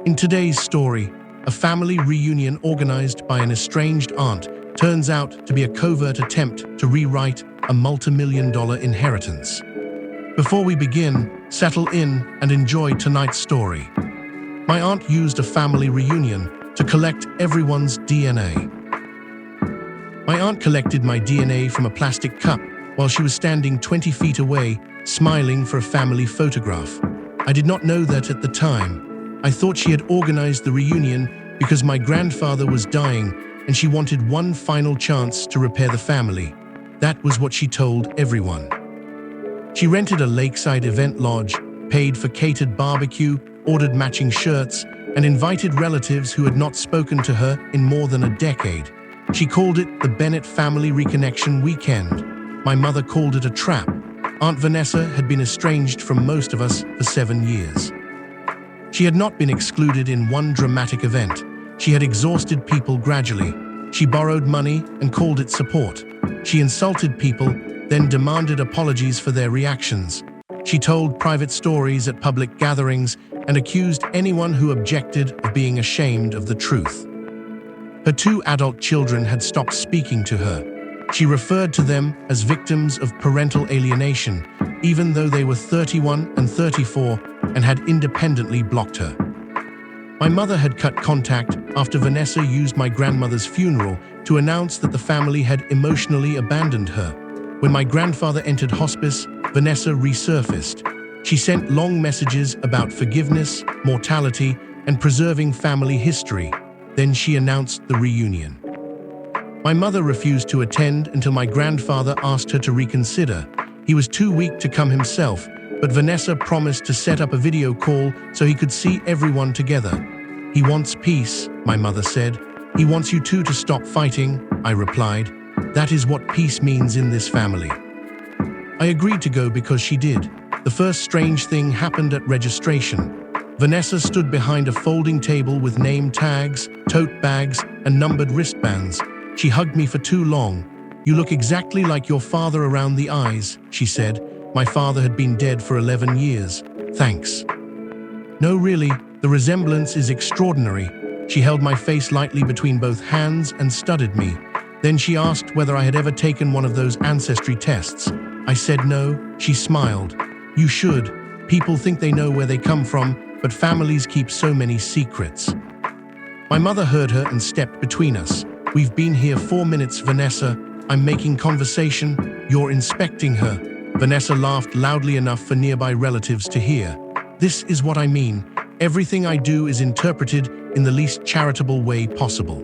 In today's story, a family reunion organized by an estranged aunt turns out to be a covert attempt to rewrite a multi-million-dollar inheritance. Before we begin, settle in and enjoy tonight's story. My aunt used a family reunion to collect everyone's DNA. My aunt collected my DNA from a plastic cup while she was standing 20 feet away, smiling for a family photograph. I did not know that at the time. I thought she had organized the reunion because my grandfather was dying and she wanted one final chance to repair the family. That was what she told everyone. She rented a lakeside event lodge, paid for catered barbecue, ordered matching shirts, and invited relatives who had not spoken to her in more than a decade. She called it the Bennett Family Reconnection Weekend. My mother called it a trap. Aunt Vanessa had been estranged from most of us for 7 years. She had not been excluded in one dramatic event. She had exhausted people gradually. She borrowed money and called it support. She insulted people, then demanded apologies for their reactions. She told private stories at public gatherings and accused anyone who objected of being ashamed of the truth. Her 2 adult children had stopped speaking to her. She referred to them as victims of parental alienation, even though they were 31 and 34 and had independently blocked her. My mother had cut contact after Vanessa used my grandmother's funeral to announce that the family had emotionally abandoned her. When my grandfather entered hospice, Vanessa resurfaced. She sent long messages about forgiveness, mortality, and preserving family history. Then she announced the reunion. My mother refused to attend until my grandfather asked her to reconsider. He was too weak to come himself, but Vanessa promised to set up a video call so he could see everyone together. "He wants peace," my mother said. "He wants you two to stop fighting," I replied. "That is what peace means in this family." I agreed to go because she did. The first strange thing happened at registration. Vanessa stood behind a folding table with name tags, tote bags, and numbered wristbands. She hugged me for too long. "You look exactly like your father around the eyes," she said. "My father had been dead for 11 years. Thanks." "No, really, the resemblance is extraordinary." She held my face lightly between both hands and studied me. Then she asked whether I had ever taken one of those ancestry tests. I said no. She smiled. "You should. People think they know where they come from, but families keep so many secrets." My mother heard her and stepped between us. "We've been here 4 minutes, Vanessa. I'm making conversation. You're inspecting her." Vanessa laughed loudly enough for nearby relatives to hear. "This is what I mean. Everything I do is interpreted in the least charitable way possible."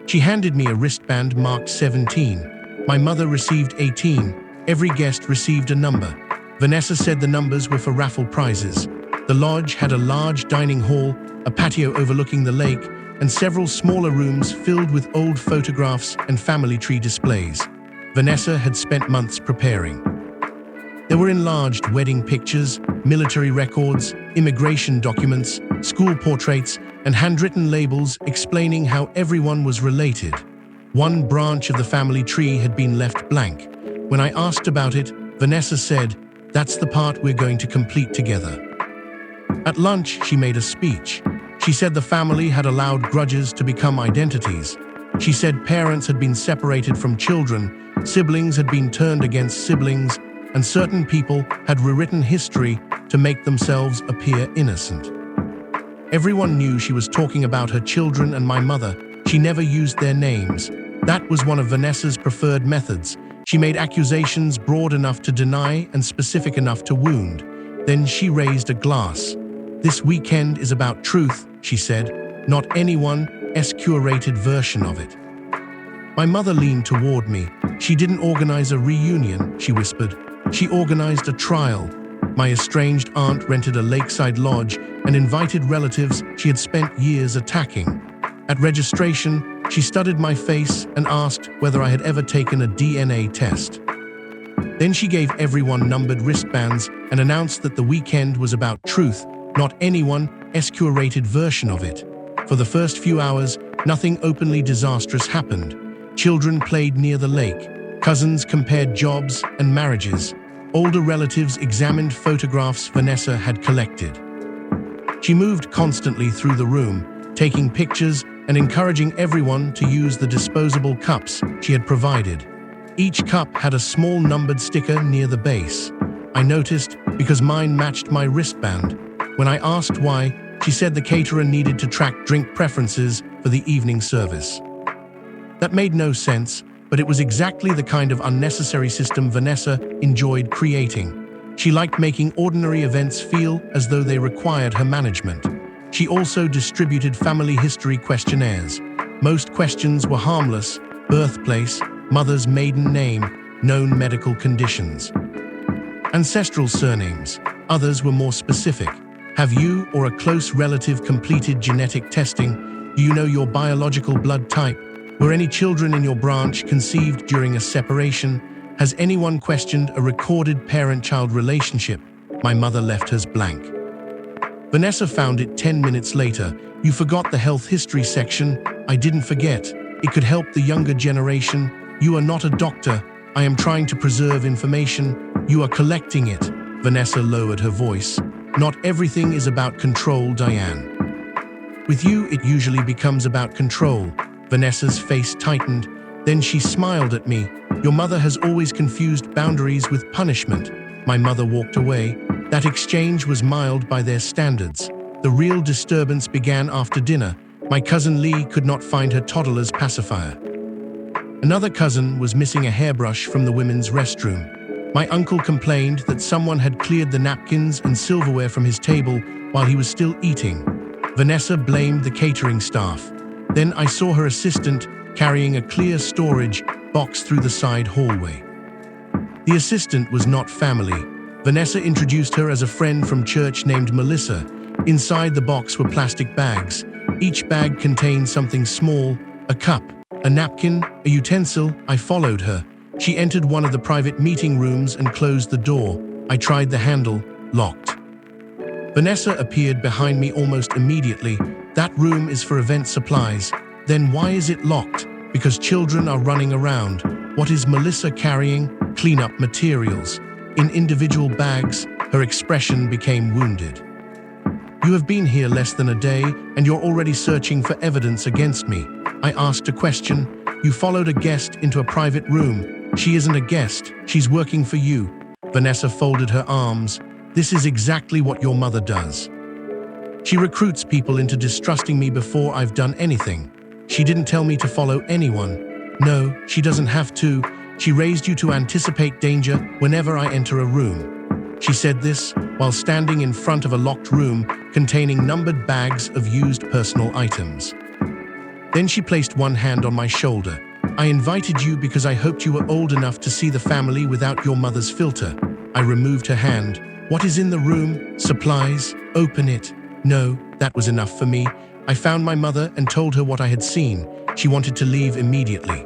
She handed me a wristband marked 17. My mother received 18. Every guest received a number. Vanessa said the numbers were for raffle prizes. The lodge had a large dining hall, a patio overlooking the lake, and several smaller rooms filled with old photographs and family tree displays. Vanessa had spent months preparing. There were enlarged wedding pictures, military records, immigration documents, school portraits, and handwritten labels explaining how everyone was related. One branch of the family tree had been left blank. When I asked about it, Vanessa said, "That's the part we're going to complete together." At lunch, she made a speech. She said the family had allowed grudges to become identities. She said parents had been separated from children, siblings had been turned against siblings, and certain people had rewritten history to make themselves appear innocent. Everyone knew she was talking about her children and my mother. She never used their names. That was one of Vanessa's preferred methods. She made accusations broad enough to deny and specific enough to wound. Then she raised a glass. "This weekend is about truth," she said, "not anyone curated version of it." My mother leaned toward me. "She didn't organize a reunion," she whispered. "She organized a trial." My estranged aunt rented a lakeside lodge and invited relatives she had spent years attacking. At registration, she studied my face and asked whether I had ever taken a DNA test. Then she gave everyone numbered wristbands and announced that the weekend was about truth, not anyone curated version of it. For the first few hours, nothing openly disastrous happened. Children played near the lake. Cousins compared jobs and marriages. Older relatives examined photographs Vanessa had collected. She moved constantly through the room, taking pictures and encouraging everyone to use the disposable cups she had provided. Each cup had a small numbered sticker near the base. I noticed because mine matched my wristband. When I asked why, she said the caterer needed to track drink preferences for the evening service. That made no sense, but it was exactly the kind of unnecessary system Vanessa enjoyed creating. She liked making ordinary events feel as though they required her management. She also distributed family history questionnaires. Most questions were harmless: birthplace, mother's maiden name, known medical conditions, ancestral surnames. Others were more specific. Have you or a close relative completed genetic testing? Do you know your biological blood type? Were any children in your branch conceived during a separation? Has anyone questioned a recorded parent-child relationship? My mother left hers blank. Vanessa found it 10 minutes later. You forgot the health history section. I didn't forget. It could help the younger generation. You are not a doctor. I am trying to preserve information. You are collecting it. Vanessa lowered her voice. Not everything is about control, Diane. With you, it usually becomes about control. Vanessa's face tightened. Then she smiled at me. Your mother has always confused boundaries with punishment. My mother walked away. That exchange was mild by their standards. The real disturbance began after dinner. My cousin Lee could not find her toddler's pacifier. Another cousin was missing a hairbrush from the women's restroom. My uncle complained that someone had cleared the napkins and silverware from his table while he was still eating. Vanessa blamed the catering staff. Then I saw her assistant carrying a clear storage box through the side hallway. The assistant was not family. Vanessa introduced her as a friend from church named Melissa. Inside the box were plastic bags. Each bag contained something small: a cup, a napkin, a utensil. I followed her. She entered one of the private meeting rooms and closed the door. I tried the handle, locked. Vanessa appeared behind me almost immediately. That room is for event supplies. Then why is it locked? Because children are running around. What is Melissa carrying? Cleanup materials. In individual bags. Her expression became wounded. You have been here less than a day, and you're already searching for evidence against me. I asked a question. You followed a guest into a private room. She isn't a guest. She's working for you. Vanessa folded her arms. This is exactly what your mother does. She recruits people into distrusting me before I've done anything. She didn't tell me to follow anyone. No, she doesn't have to. She raised you to anticipate danger whenever I enter a room. She said this while standing in front of a locked room containing numbered bags of used personal items. Then she placed one hand on my shoulder. I invited you because I hoped you were old enough to see the family without your mother's filter. I removed her hand. What is in the room? Supplies? Open it. No, that was enough for me. I found my mother and told her what I had seen. She wanted to leave immediately.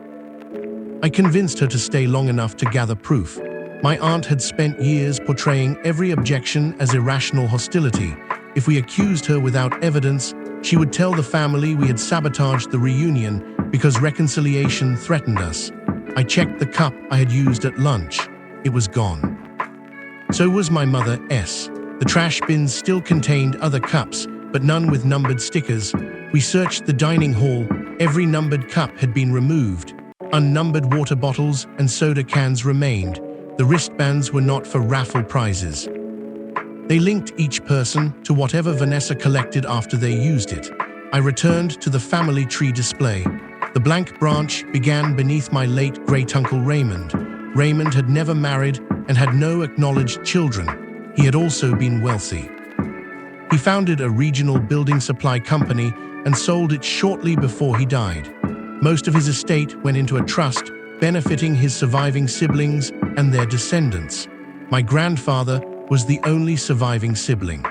I convinced her to stay long enough to gather proof. My aunt had spent years portraying every objection as irrational hostility. If we accused her without evidence, she would tell the family we had sabotaged the reunion because reconciliation threatened us. I checked the cup I had used at lunch. It was gone. So was my mother's. The trash bins still contained other cups, but none with numbered stickers. We searched the dining hall. Every numbered cup had been removed. Unnumbered water bottles and soda cans remained. The wristbands were not for raffle prizes. They linked each person to whatever Vanessa collected after they used it. I returned to the family tree display. The blank branch began beneath my late great-uncle Raymond. Raymond had never married and had no acknowledged children. He had also been wealthy. He founded a regional building supply company and sold it shortly before he died. Most of his estate went into a trust, benefiting his surviving siblings and their descendants. My grandfather was the only surviving sibling.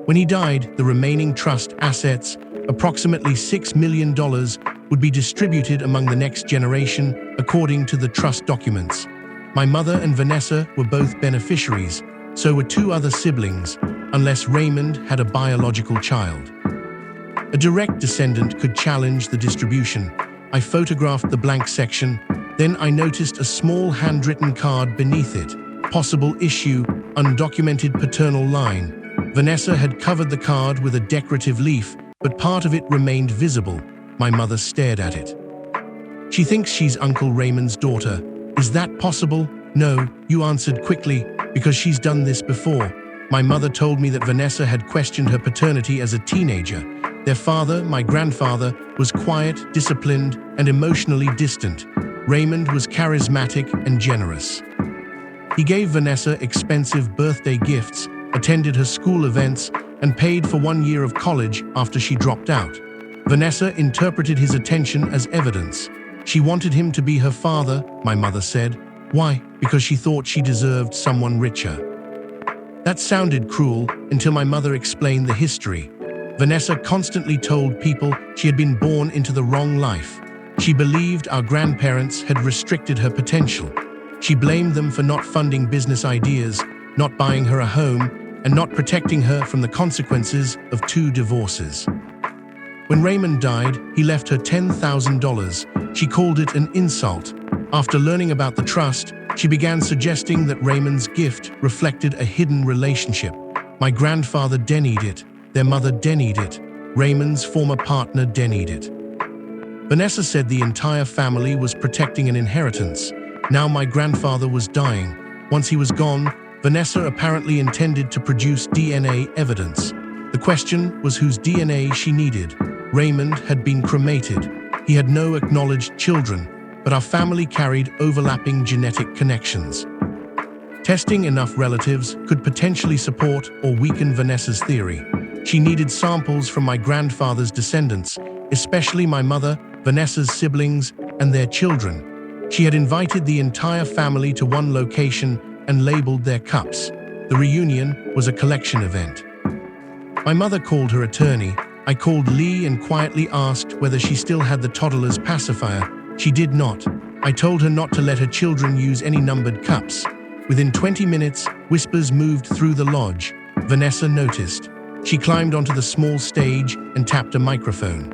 When he died, the remaining trust assets, approximately $6 million, would be distributed among the next generation according to the trust documents. My mother and Vanessa were both beneficiaries, so were two other siblings, unless Raymond had a biological child. A direct descendant could challenge the distribution. I photographed the blank section. Then I noticed a small handwritten card beneath it. Possible issue, undocumented paternal line. Vanessa had covered the card with a decorative leaf, but part of it remained visible. My mother stared at it. She thinks she's Uncle Raymond's daughter. Is that possible? No, you answered quickly, because she's done this before. My mother told me that Vanessa had questioned her paternity as a teenager. Their father, my grandfather, was quiet, disciplined, and emotionally distant. Raymond was charismatic and generous. He gave Vanessa expensive birthday gifts, attended her school events, and paid for 1 year of college after she dropped out. Vanessa interpreted his attention as evidence. She wanted him to be her father, my mother said. Why? Because she thought she deserved someone richer. That sounded cruel until my mother explained the history. Vanessa constantly told people she had been born into the wrong life. She believed our grandparents had restricted her potential. She blamed them for not funding business ideas, not buying her a home, and not protecting her from the consequences of 2 divorces. When Raymond died, he left her $10,000. She called it an insult. After learning about the trust, she began suggesting that Raymond's gift reflected a hidden relationship. My grandfather denied it. Their mother denied it. Raymond's former partner denied it. Vanessa said the entire family was protecting an inheritance. Now my grandfather was dying. Once he was gone, Vanessa apparently intended to produce DNA evidence. The question was whose DNA she needed. Raymond had been cremated. He had no acknowledged children, but our family carried overlapping genetic connections. Testing enough relatives could potentially support or weaken Vanessa's theory. She needed samples from my grandfather's descendants, especially my mother, Vanessa's siblings, and their children. She had invited the entire family to one location and labeled their cups. The reunion was a collection event. My mother called her attorney. I called Lee and quietly asked whether she still had the toddler's pacifier. She did not. I told her not to let her children use any numbered cups. Within 20 minutes, whispers moved through the lodge. Vanessa noticed. She climbed onto the small stage and tapped a microphone.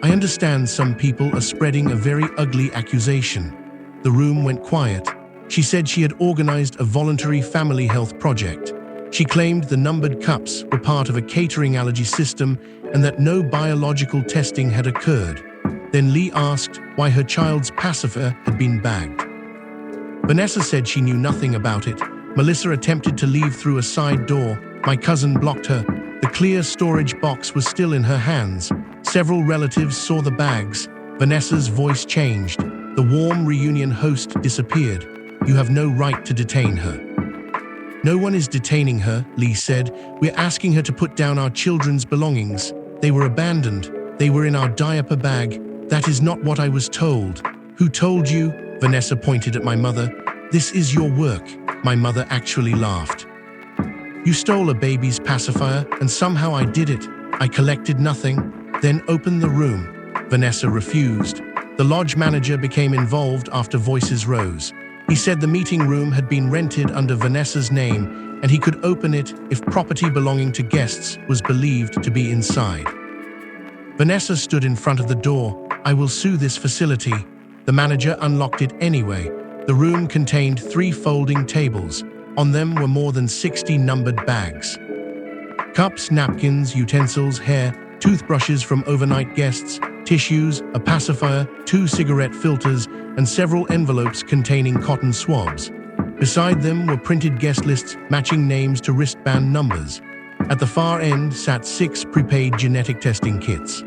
I understand some people are spreading a very ugly accusation. The room went quiet. She said she had organized a voluntary family health project. She claimed the numbered cups were part of a catering allergy system and that no biological testing had occurred. Then Lee asked why her child's pacifier had been bagged. Vanessa said she knew nothing about it. Melissa attempted to leave through a side door. My cousin blocked her. The clear storage box was still in her hands. Several relatives saw the bags. Vanessa's voice changed. The warm reunion host disappeared. You have no right to detain her. No one is detaining her, Lee said. We're asking her to put down our children's belongings. They were abandoned. They were in our diaper bag. That is not what I was told. Who told you? Vanessa pointed at my mother. This is your work. My mother actually laughed. You stole a baby's pacifier, and somehow I did it. I collected nothing, then opened the room. Vanessa refused. The lodge manager became involved after voices rose. He said the meeting room had been rented under Vanessa's name, and he could open it if property belonging to guests was believed to be inside. Vanessa stood in front of the door. I will sue this facility. The manager unlocked it anyway. The room contained 3 folding tables. On them were more than 60 numbered bags. Cups, napkins, utensils, hair, toothbrushes from overnight guests, tissues, a pacifier, 2 cigarette filters, and several envelopes containing cotton swabs. Beside them were printed guest lists matching names to wristband numbers. At the far end sat 6 prepaid genetic testing kits.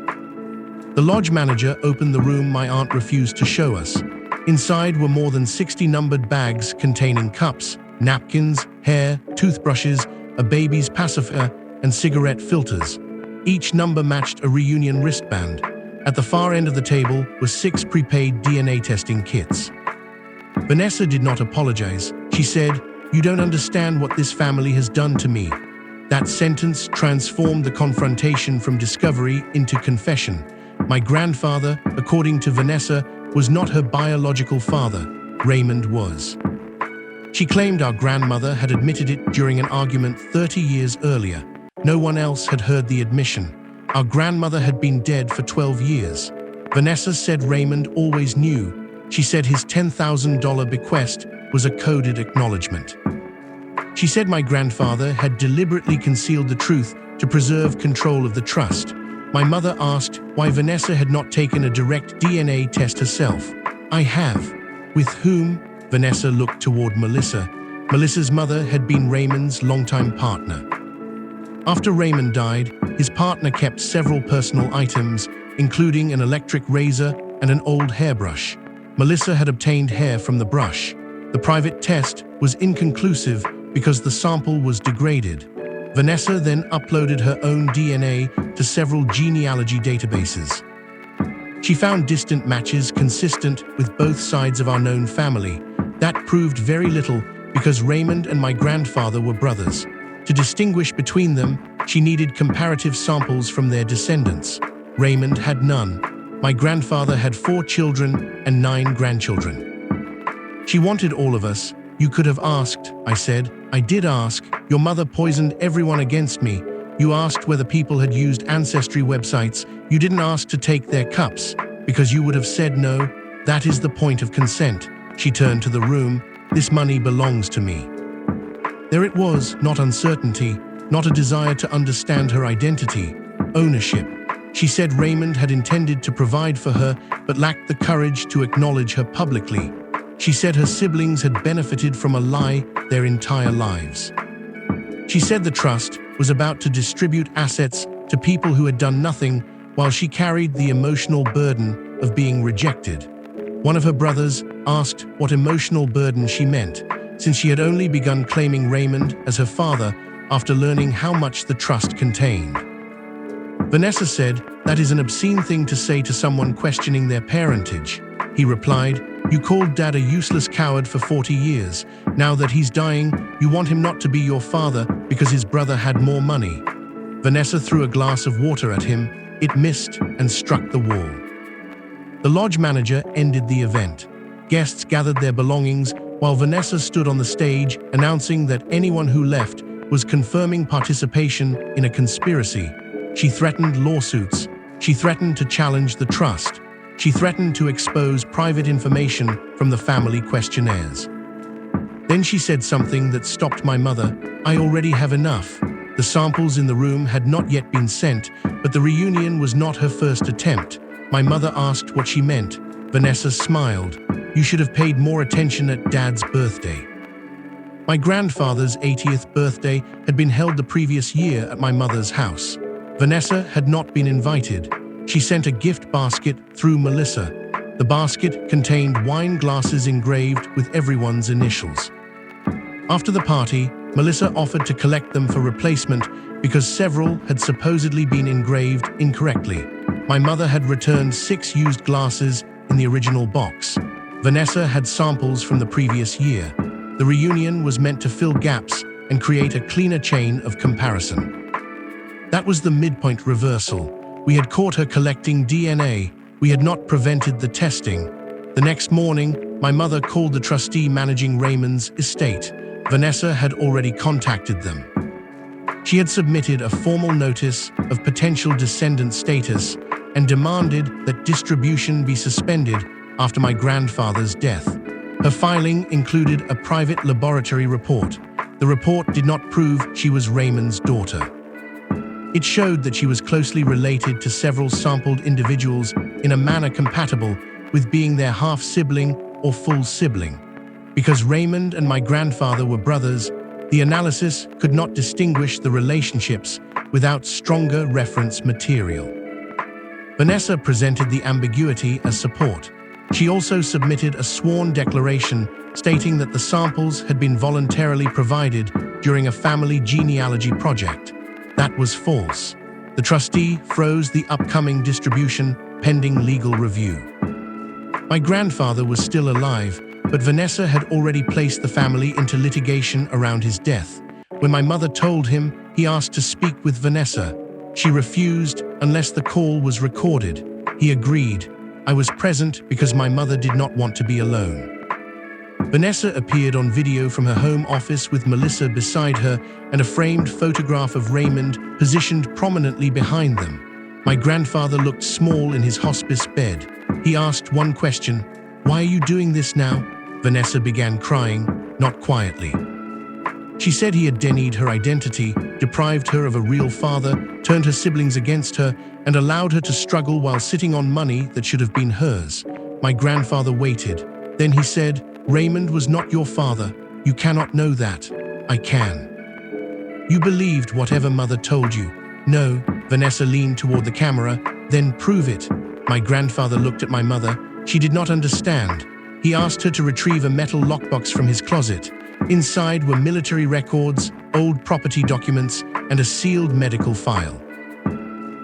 The lodge manager opened the room my aunt refused to show us. Inside were more than 60 numbered bags containing cups, napkins, hair, toothbrushes, a baby's pacifier, and cigarette filters. Each number matched a reunion wristband. At the far end of the table were 6 prepaid DNA testing kits. Vanessa did not apologize. She said, "You don't understand what this family has done to me." That sentence transformed the confrontation from discovery into confession. My grandfather, according to Vanessa, was not her biological father. Raymond was. She claimed our grandmother had admitted it during an argument 30 years earlier. No one else had heard the admission. Our grandmother had been dead for 12 years. Vanessa said Raymond always knew. She said his $10,000 bequest was a coded acknowledgement. She said my grandfather had deliberately concealed the truth to preserve control of the trust. My mother asked why Vanessa had not taken a direct DNA test herself. I have. With whom? Vanessa looked toward Melissa. Melissa's mother had been Raymond's longtime partner. After Raymond died, his partner kept several personal items, including an electric razor and an old hairbrush. Melissa had obtained hair from the brush. The private test was inconclusive because the sample was degraded. Vanessa then uploaded her own DNA to several genealogy databases. She found distant matches consistent with both sides of our known family. That proved very little because Raymond and my grandfather were brothers. To distinguish between them, she needed comparative samples from their descendants. Raymond had none. My grandfather had 4 children and 9 grandchildren. She wanted all of us. You could have asked, I said. I did ask. Your mother poisoned everyone against me. You asked whether people had used ancestry websites. You didn't ask to take their cups, because you would have said no. That is the point of consent. She turned to the room. This money belongs to me. There it was, not uncertainty, not a desire to understand her identity, ownership. She said Raymond had intended to provide for her, but lacked the courage to acknowledge her publicly. She said her siblings had benefited from a lie their entire lives. She said the trust was about to distribute assets to people who had done nothing, while she carried the emotional burden of being rejected. One of her brothers asked what emotional burden she meant, since she had only begun claiming Raymond as her father after learning how much the trust contained. Vanessa said, "That is an obscene thing to say to someone questioning their parentage." He replied, "You called Dad a useless coward for 40 years. Now that he's dying, you want him not to be your father because his brother had more money." Vanessa threw a glass of water at him. It missed and struck the wall. The lodge manager ended the event. Guests gathered their belongings while Vanessa stood on the stage announcing that anyone who left was confirming participation in a conspiracy. She threatened lawsuits. She threatened to challenge the trust. She threatened to expose private information from the family questionnaires. Then she said something that stopped my mother. "I already have enough." The samples in the room had not yet been sent, but the reunion was not her first attempt. My mother asked what she meant. Vanessa smiled. "You should have paid more attention at Dad's birthday." My grandfather's 80th birthday had been held the previous year at my mother's house. Vanessa had not been invited. She sent a gift basket through Melissa. The basket contained wine glasses engraved with everyone's initials. After the party, Melissa offered to collect them for replacement because several had supposedly been engraved incorrectly. My mother had returned 6 used glasses in the original box. Vanessa had samples from the previous year. The reunion was meant to fill gaps and create a cleaner chain of comparison. That was the midpoint reversal. We had caught her collecting DNA. We had not prevented the testing. The next morning, my mother called the trustee managing Raymond's estate. Vanessa had already contacted them. She had submitted a formal notice of potential descendant status and demanded that distribution be suspended after my grandfather's death. Her filing included a private laboratory report. The report did not prove she was Raymond's daughter. It showed that she was closely related to several sampled individuals in a manner compatible with being their half-sibling or full sibling. Because Raymond and my grandfather were brothers, the analysis could not distinguish the relationships without stronger reference material. Vanessa presented the ambiguity as support. She also submitted a sworn declaration stating that the samples had been voluntarily provided during a family genealogy project. That was false. The trustee froze the upcoming distribution pending legal review. My grandfather was still alive, but Vanessa had already placed the family into litigation around his death. When my mother told him, he asked to speak with Vanessa. She refused unless the call was recorded. He agreed. I was present because my mother did not want to be alone. Vanessa appeared on video from her home office with Melissa beside her and a framed photograph of Raymond positioned prominently behind them. My grandfather looked small in his hospice bed. He asked one question, "Why are you doing this now?" Vanessa began crying, not quietly. She said he had denied her identity, deprived her of a real father, turned her siblings against her, and allowed her to struggle while sitting on money that should have been hers. My grandfather waited. Then he said, "Raymond was not your father. You cannot know that. I can." "You believed whatever mother told you." "No." Vanessa leaned toward the camera. "Then prove it." My grandfather looked at my mother. She did not understand. He asked her to retrieve a metal lockbox from his closet. Inside were military records, old property documents, and a sealed medical file.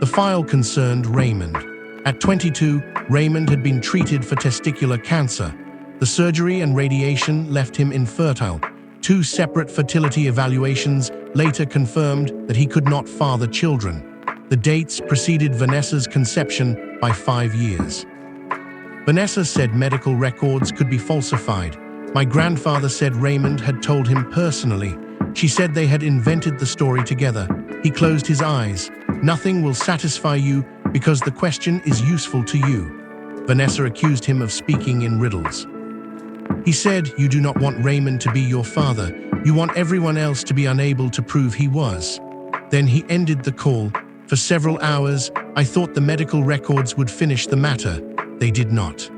The file concerned Raymond. At 22, Raymond had been treated for testicular cancer. The surgery and radiation left him infertile. 2 separate fertility evaluations later confirmed that he could not father children. The dates preceded Vanessa's conception by 5 years. Vanessa said medical records could be falsified. My grandfather said Raymond had told him personally. She said they had invented the story together. He closed his eyes. "Nothing will satisfy you because the question is useful to you." Vanessa accused him of speaking in riddles. He said, "You do not want Raymond to be your father. You want everyone else to be unable to prove he was." Then he ended the call. For several hours, I thought the medical records would finish the matter. They did not.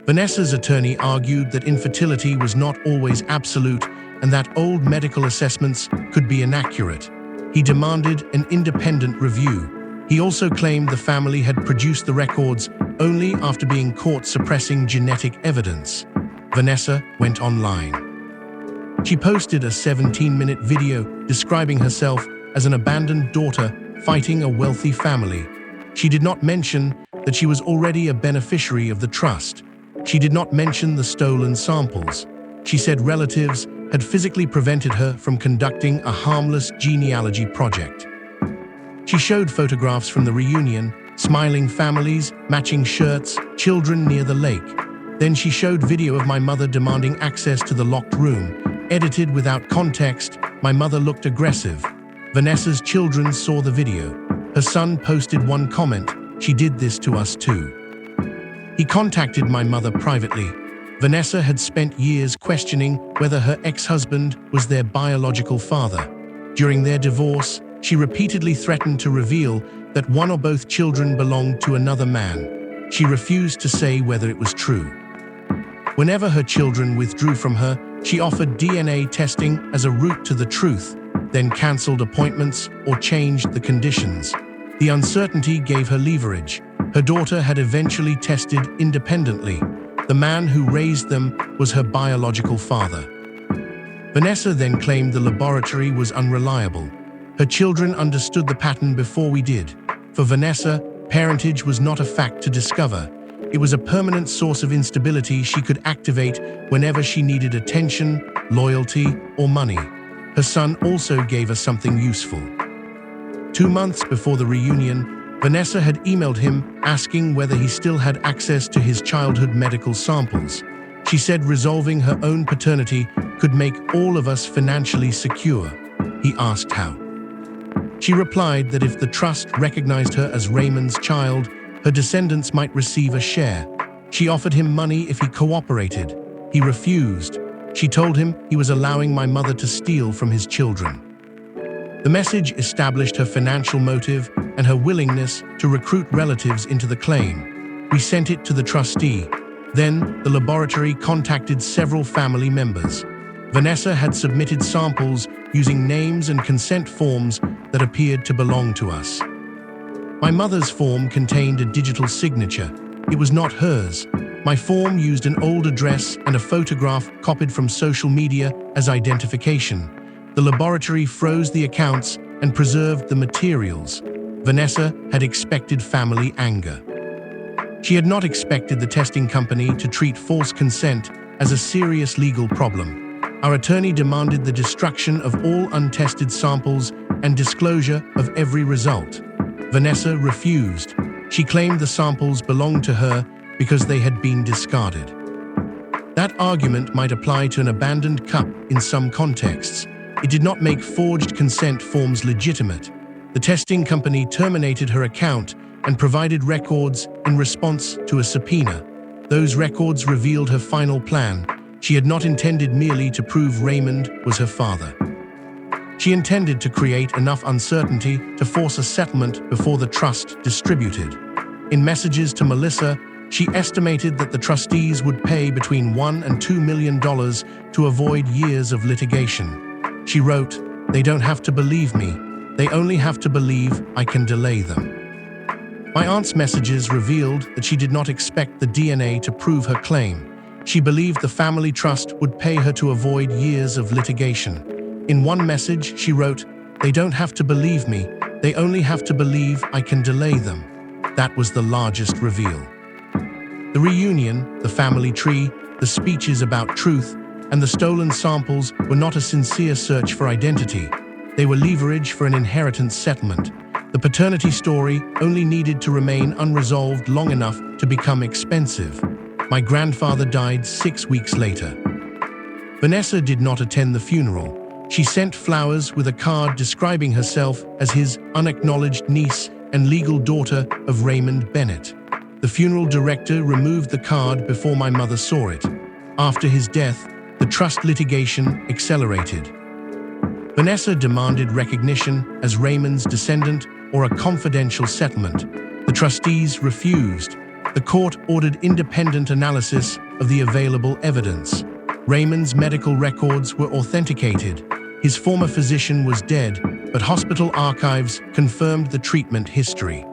Vanessa's attorney argued that infertility was not always absolute and that old medical assessments could be inaccurate. He demanded an independent review. He also claimed the family had produced the records only after being caught suppressing genetic evidence. Vanessa went online. She posted a 17-minute video describing herself as an abandoned daughter fighting a wealthy family. She did not mention that she was already a beneficiary of the trust. She did not mention the stolen samples. She said relatives had physically prevented her from conducting a harmless genealogy project. She showed photographs from the reunion, smiling families, matching shirts, children near the lake. Then she showed video of my mother demanding access to the locked room, edited without context. My mother looked aggressive. Vanessa's children saw the video. Her son posted one comment, "She did this to us too." He contacted my mother privately. Vanessa had spent years questioning whether her ex-husband was their biological father. During their divorce, she repeatedly threatened to reveal that one or both children belonged to another man. She refused to say whether it was true. Whenever her children withdrew from her, she offered DNA testing as a route to the truth, then canceled appointments or changed the conditions. The uncertainty gave her leverage. Her daughter had eventually tested independently. The man who raised them was her biological father. Vanessa then claimed the laboratory was unreliable. Her children understood the pattern before we did. For Vanessa, parentage was not a fact to discover. It was a permanent source of instability she could activate whenever she needed attention, loyalty, or money. Her son also gave us something useful. 2 months before the reunion, Vanessa had emailed him asking whether he still had access to his childhood medical samples. She said resolving her own paternity could make all of us financially secure. He asked how. She replied that if the trust recognized her as Raymond's child, her descendants might receive a share. She offered him money if he cooperated. He refused. She told him he was allowing my mother to steal from his children. The message established her financial motive and her willingness to recruit relatives into the claim. We sent it to the trustee. Then, the laboratory contacted several family members. Vanessa had submitted samples using names and consent forms that appeared to belong to us. My mother's form contained a digital signature. It was not hers. My form used an old address and a photograph copied from social media as identification. The laboratory froze the accounts and preserved the materials. Vanessa had expected family anger. She had not expected the testing company to treat false consent as a serious legal problem. Our attorney demanded the destruction of all untested samples and disclosure of every result. Vanessa refused. She claimed the samples belonged to her because they had been discarded. That argument might apply to an abandoned cup in some contexts. It did not make forged consent forms legitimate. The testing company terminated her account and provided records in response to a subpoena. Those records revealed her final plan: She had not intended merely to prove Raymond was her father. She intended to create enough uncertainty to force a settlement before the trust distributed. In messages to Melissa, she estimated that the trustees would pay between $1 and $2 million to avoid years of litigation. She wrote, "They don't have to believe me. They only have to believe I can delay them." My aunt's messages revealed that she did not expect the DNA to prove her claim. She believed the family trust would pay her to avoid years of litigation. In one message, she wrote, "They don't have to believe me. They only have to believe I can delay them." That was the largest reveal. The reunion, the family tree, the speeches about truth, and the stolen samples were not a sincere search for identity. They were leverage for an inheritance settlement. The paternity story only needed to remain unresolved long enough to become expensive. My grandfather died 6 weeks later. Vanessa did not attend the funeral. She sent flowers with a card describing herself as his unacknowledged niece and legal daughter of Raymond Bennett. The funeral director removed the card before my mother saw it. After his death, the trust litigation accelerated. Vanessa demanded recognition as Raymond's descendant or a confidential settlement. The trustees refused. The court ordered independent analysis of the available evidence. Raymond's medical records were authenticated. His former physician was dead, but hospital archives confirmed the treatment history.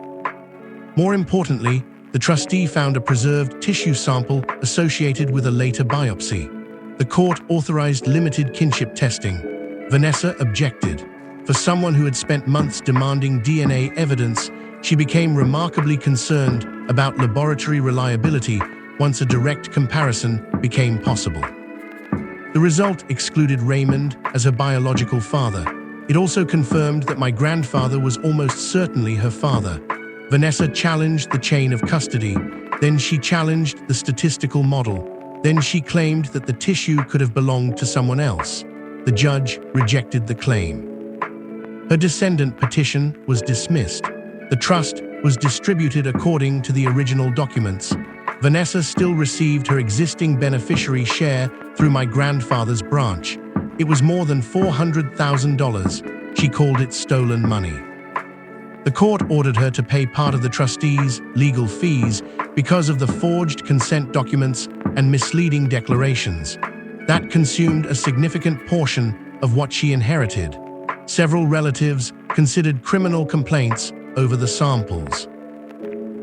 More importantly, the trustee found a preserved tissue sample associated with a later biopsy. The court authorized limited kinship testing. Vanessa objected. For someone who had spent months demanding DNA evidence, she became remarkably concerned about laboratory reliability once a direct comparison became possible. The result excluded Raymond as her biological father. It also confirmed that my grandfather was almost certainly her father. Vanessa challenged the chain of custody. Then she challenged the statistical model. Then she claimed that the tissue could have belonged to someone else. The judge rejected the claim. Her descendant petition was dismissed. The trust was distributed according to the original documents. Vanessa still received her existing beneficiary share through my grandfather's branch. It was more than $400,000. She called it stolen money. The court ordered her to pay part of the trustees' legal fees because of the forged consent documents and misleading declarations. That consumed a significant portion of what she inherited. Several relatives considered criminal complaints over the samples.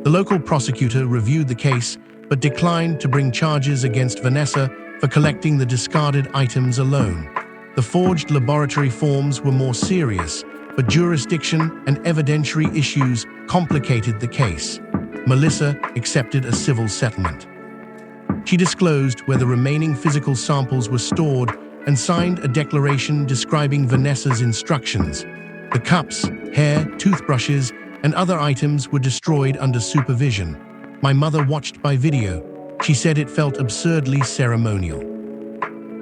The local prosecutor reviewed the case but declined to bring charges against Vanessa for collecting the discarded items alone. The forged laboratory forms were more serious, but jurisdiction and evidentiary issues complicated the case. Melissa accepted a civil settlement. She disclosed where the remaining physical samples were stored and signed a declaration describing Vanessa's instructions. The cups, hair, toothbrushes, and other items were destroyed under supervision. My mother watched by video. She said it felt absurdly ceremonial.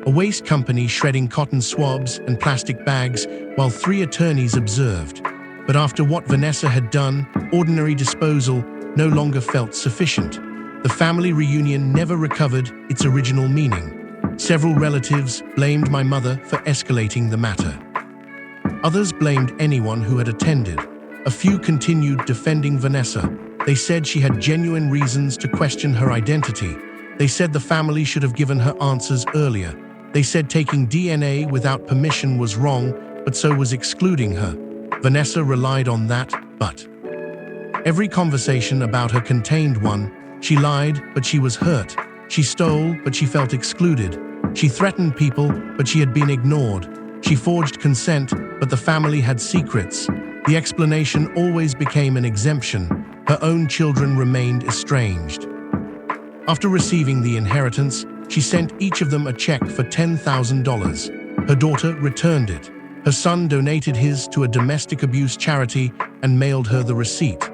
A waste company shredding cotton swabs and plastic bags while 3 attorneys observed. But after what Vanessa had done, ordinary disposal no longer felt sufficient. The family reunion never recovered its original meaning. Several relatives blamed my mother for escalating the matter. Others blamed anyone who had attended. A few continued defending Vanessa. They said she had genuine reasons to question her identity. They said the family should have given her answers earlier. They said taking DNA without permission was wrong, but so was excluding her. Vanessa relied on that, but every conversation about her contained one. She lied, but she was hurt. She stole, but she felt excluded. She threatened people, but she had been ignored. She forged consent, but the family had secrets. The explanation always became an exemption. Her own children remained estranged. After receiving the inheritance, she sent each of them a check for $10,000. Her daughter returned it. Her son donated his to a domestic abuse charity and mailed her the receipt.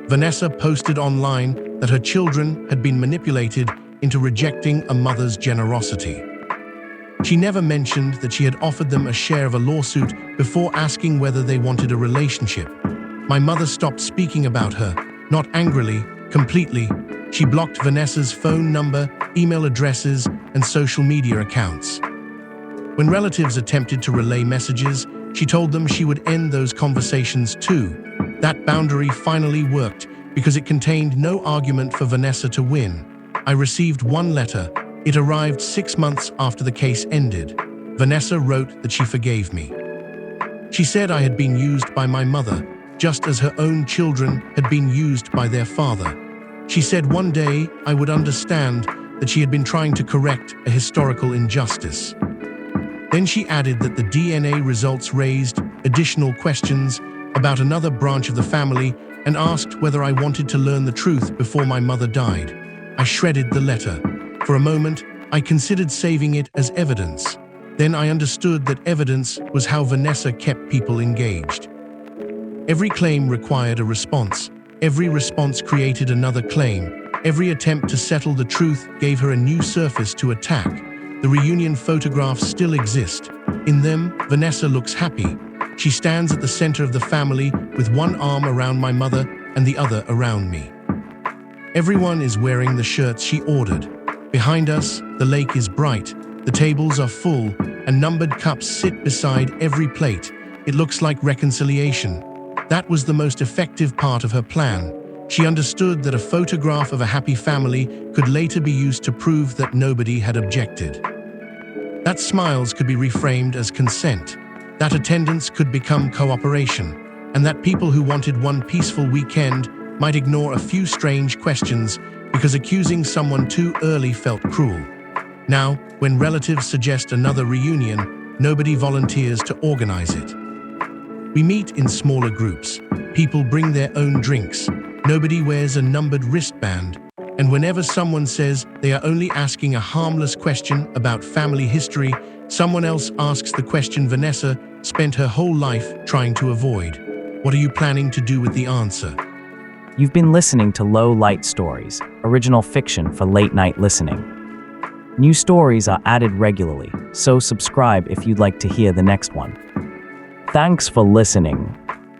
Vanessa posted online that her children had been manipulated into rejecting a mother's generosity. She never mentioned that she had offered them a share of a lawsuit before asking whether they wanted a relationship. My mother stopped speaking about her, not angrily, completely. She blocked Vanessa's phone number, email addresses, and social media accounts. When relatives attempted to relay messages, she told them she would end those conversations too. That boundary finally worked because it contained no argument for Vanessa to win. I received one letter. It arrived 6 months after the case ended. Vanessa wrote that she forgave me. She said I had been used by my mother, just as her own children had been used by their father. She said one day I would understand that she had been trying to correct a historical injustice. Then she added that the DNA results raised additional questions about another branch of the family and asked whether I wanted to learn the truth before my mother died. I shredded the letter. For a moment, I considered saving it as evidence. Then I understood that evidence was how Vanessa kept people engaged. Every claim required a response. Every response created another claim. Every attempt to settle the truth gave her a new surface to attack. The reunion photographs still exist. In them, Vanessa looks happy. She stands at the center of the family with one arm around my mother and the other around me. Everyone is wearing the shirts she ordered. Behind us, the lake is bright, the tables are full, and numbered cups sit beside every plate. It looks like reconciliation. That was the most effective part of her plan. She understood that a photograph of a happy family could later be used to prove that nobody had objected. That smiles could be reframed as consent. That attendance could become cooperation. And that people who wanted one peaceful weekend might ignore a few strange questions because accusing someone too early felt cruel. Now, when relatives suggest another reunion, nobody volunteers to organize it. We meet in smaller groups. People bring their own drinks. Nobody wears a numbered wristband. And whenever someone says they are only asking a harmless question about family history, someone else asks the question Vanessa spent her whole life trying to avoid. What are you planning to do with the answer? You've been listening to Low Light Stories, original fiction for late-night listening. New stories are added regularly, so subscribe if you'd like to hear the next one. Thanks for listening.